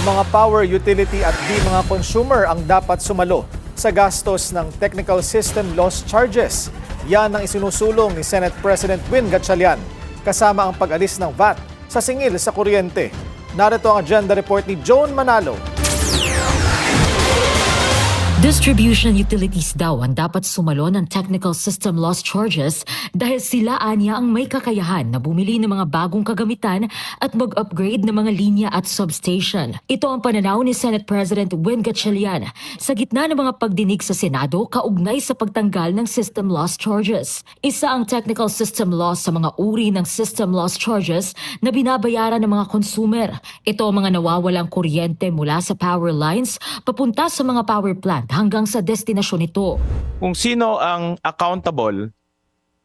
Mga power utility at di mga consumer ang dapat sumalo sa gastos ng Technical System Loss Charges. Yan ang isinusulong ni Senate President Win Gatchalian kasama ang pag-alis ng VAT sa singil sa kuryente. Narito ang agenda report ni Joan Manalo. Distribution utilities daw ang dapat sumalo ng technical system loss charges dahil sila anya ang may kakayahan na bumili ng mga bagong kagamitan at mag-upgrade ng mga linya at substation. Ito ang pananaw ni Senate President Win Gatchalian sa gitna ng mga pagdinig sa Senado kaugnay sa pagtanggal ng system loss charges. Isa ang technical system loss sa mga uri ng system loss charges na binabayaran ng mga consumer. Ito ang mga nawawalang kuryente mula sa power lines papunta sa mga power plant hanggang sa destinasyon nito. Kung sino ang accountable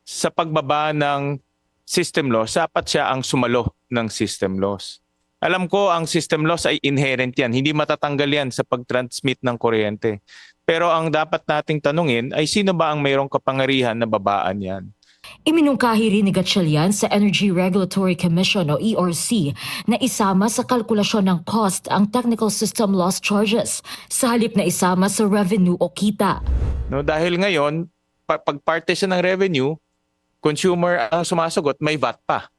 sa pagbaba ng system loss, dapat siya ang sumalo ng system loss. Alam ko ang system loss ay inherent yan. Hindi matatanggal yan sa pag-transmit ng kuryente. Pero ang dapat nating tanungin ay sino ba ang mayroong kapangyarihan na babaan yan? Iminungkahi rin ni Gatchalian sa Energy Regulatory Commission o ERC na isama sa kalkulasyon ng cost ang technical system loss charges sa halip na isama sa revenue o kita. No, dahil ngayon, pag parte siya ng revenue, consumer ang sumasagot, may VAT pa.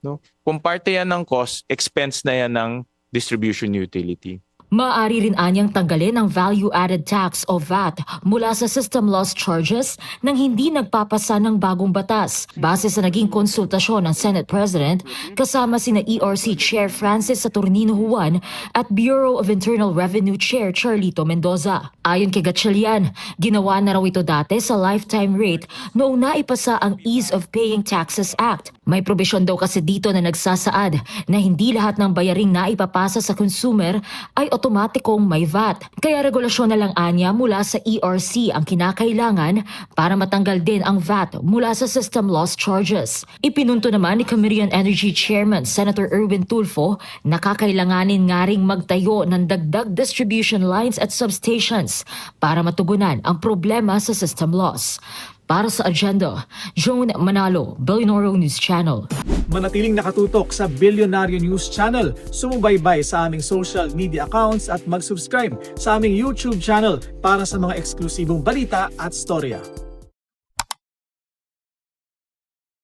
No? Kung parte yan ng cost, expense na yan ng distribution utility. Maaari rin anyang tanggalin ang value-added tax o VAT mula sa system loss charges nang hindi nagpapasa ng bagong batas. Base sa naging konsultasyon ng Senate President, kasama sina ERC Chair Francis Saturnino Juan at Bureau of Internal Revenue Chair Charlito Mendoza. Ayon kay Gatchalian, ginawa na raw ito dati sa lifetime rate noong naipasa ang Ease of Paying Taxes Act. May probisyon daw kasi dito na nagsasaad na hindi lahat ng bayaring naipapasa sa consumer ay otomatikong may VAT. Kaya regulasyon na lang anya mula sa ERC ang kinakailangan para matanggal din ang VAT mula sa system loss charges. Ipinunto naman ni Committee on Energy Chairman Senator Erwin Tulfo na kakailanganin nga ring magtayo ng dagdag distribution lines at substations para matugunan ang problema sa system loss. Para sa agenda, Joan Manalo, Billionaire News Channel. Manatiling nakatutok sa Billionaire News Channel. Sumubaybay sa aming social media accounts at mag-subscribe sa aming YouTube channel para sa mga eksklusibong balita at storya.